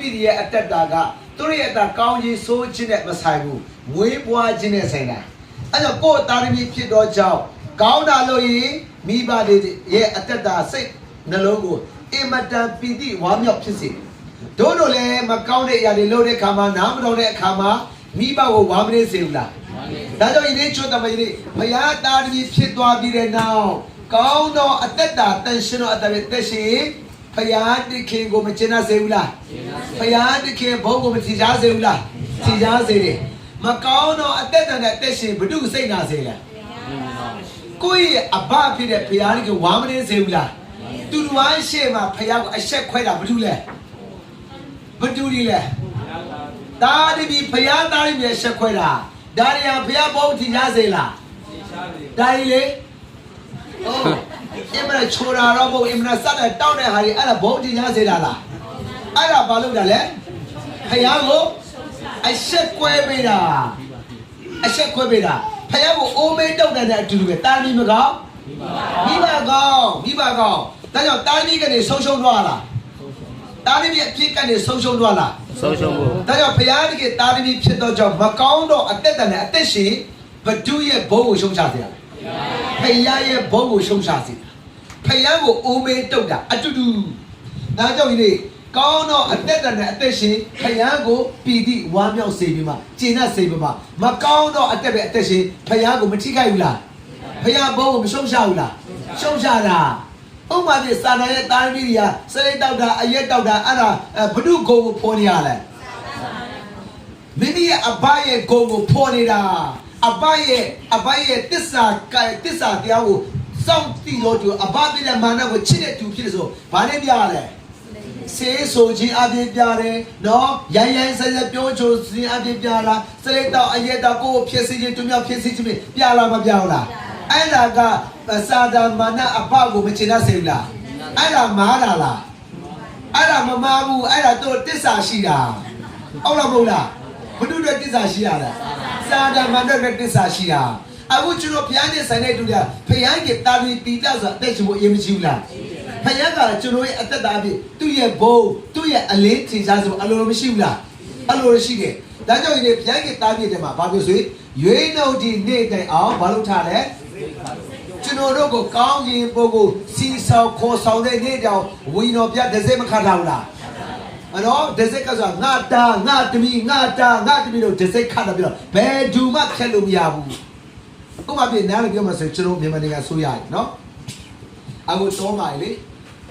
သမီးတွေရဲ့အတက်တာကသူတို့ရဲ့အတာကောင်းကြီးဆိုးခြင်းနဲ့မဆိုင်ဘူးမွေးပွားခြင်းနဲ့ဆိုင်တာအဲ့တော့ကိုယ်သားသမီးဖြစ်တော့ကြောင့်ကောင်းတာလို့ရင်မိဘတွေရဲ့အတက်တာစိတ်နှလုံးကိုအင်မတန်ပီတိဝါမြောက်ဖြစ်စေတို့တို့လည်းမကောင်းတဲ့အရာတွေလုပ်တဲ့အခါမှာနားမတော်တဲ့အခါမှာမိဘကိုဝါမနေစေဘူးလားဒါကြောင့်ဒီနေ့ချိုးတမကြီးဘုရားသားသမီးဖြစ်သွားပြီးတဲ့နောက်ကောင်းသောအသက်တာတန်ရှင်သောအသက်ရှင်ဘုရားတခင်ကိုမကျင့်စေဘူးလားဘုရားတခင်ဘုန်းကိုမထီရှားစေဘူးလားထီရှားစေတယ်မကောင်းသောအသက်တာနဲ့အသက်ရှင်ဘု து စိတ်နာစေလားကိုယ့်ရဲ့အဘဖြစ်တဲ့ဘုရားတခင်ဝါမနေစေဘူးလားသူတို့ဝိုင်းရှေ့မှာဘုရားကိုအဆက်ခွဲတာဘု து လဲဘု து ဒီလဲဒါဒီဘုရားသားရင်းရဲ့ဆက်ခွဲတာဒါရီယာဘုရားဘုန်းထီရှားစေလားဒါရီလေအင်မချိုးတာတော့ဘုံအင်မစတဲ့တောင်းတဲ့ဟာတွေအဲ့ဒါဘုံတင်ရစေတာလားအဲ့ဒါဘာလို့တာလဲဖယားကိုအဆက်ကွဲပေးတာအဆက်ကွဲပေးတာဖယားကိုအိုးမိတ်တောက်တဲ့အတူတူပဲတာမီမကောင်းမိဘကောင်းဒါကြောင့်တာမီကနေဆုံးရှုံးသွားလားတာမီရဲ့အဖြစ်ကနေဆုံးရှုံးသွားလားဆုံးရှုံးဖို့ဒါကြောင့်ဖယားတကယ်တာမီဖြစ်တော့ကြောင့်မကောင်းတော့အသက်တန်တဲ့အသက်ရှင်ဘဒုရဲ့ဘုံကိုရှုံးချစေရဖယားရဲ့ဘုံကိုရှုံးချစေဖယားကိုအိုးမေးတုတ်တာအတူတူဒါကြောင့်ဒီနေ့ကောင်းတော့အသက်တန်တဲ့အသက်ရှင်ဖယားကိုပီတိဝမ်းမြောက်စေပြီးမှကျင့်တတ်စေပြီးမှမကောင်းတော့အသက်ပဲအသက်ရှင်ဖယားကိုမထိခိုက်ဘူးလားဖယားဘုံကိုမရှုံးချဘူးလားရှုံးချတာဥပမာပြစာနာရဲ့တာသမီတွေကစရိတ်တောက်တာအရက်တောက်တာအဲ့ဒါဘု து ကိုဖော်နေရလဲမိမိရဲ့အဘရဲ့ကိုကိုဖော်နေတာအဘရဲ့တစ္ဆာတရားကိုစောင့်တည်လို့သူအဘပြတဲ့မာနကိုချစ်တဲ့သူဖြစ်တယ်ဆိုဘာနဲ့ပြရလဲဆေးဆိုခြင်းအပြည့်ပြတယ်နော်ရိုင်းဆက်ပြောချိုခြင်းအပြည့်ပြလားစရိတ်တောက်အရက်တောက်ကိုဖြစ်စေခြင်းသူများဖြစ်စေခြင်းပြလားမပြဘူးလားအဲ့ဒါကစာဒမာနအဘကိုမချင်တတ်စေဘူးလားအဲ့ဒါမားတာလားအဲ့ဒါမမားဘူးအဲ့ဒါတို့တစ္ဆာရှိတာဟုတ်လားမဟုတ်လားဘု து ရဲ့တစ္ဆာရှိရလားစာဒမာနရဲ့တစ္ဆာရှိတာအခုကျွန်တော်ဘုရားနဲ့ဆိုင်တဲ့တူတယ်ဘုရားကတာလီတီတောက်ဆိုအသက်ရှင်ဖို့အရေးမကြီးဘူးလားဘုရားကကျွန်တော်ရဲ့အသက်တာအဖြစ်သူ့ရဲ့ဘုံသူ့ရဲ့အလင်းထင်ရှားဆိုအလိုမရှိဘူးလားအလိုရှိတယ်ဒါကြောင့်ဒီဘုရားကတာပြည့်တယ်မှာဘာပြောဆိုရွေးနှုတ်ဒီနေ့တိုင်အောင်ဘာလို့ထားလဲကျွန်တော်တို့ကိုကောင်းရင်ပုဂ္ဂိုလ်စီဆောင်ခေါ်ဆောင်တဲ့နေ့တောင်ဝီတော်ပြဒဇက်မခတ်ထားဘူးလားအဲ့တော့ဒဇက်ကဆိုငါတာငါတမီတို့ဒဇက်ခတ်တယ်ပြီးတော့ဘယ်သူမှခက်လို့မရဘူးဥပမာပြနားလည်းပြောမှဆိုကျွန်တော်မြန်မာနိုင်ငံဆိုရတယ်နော်အခုတော့ပါလေ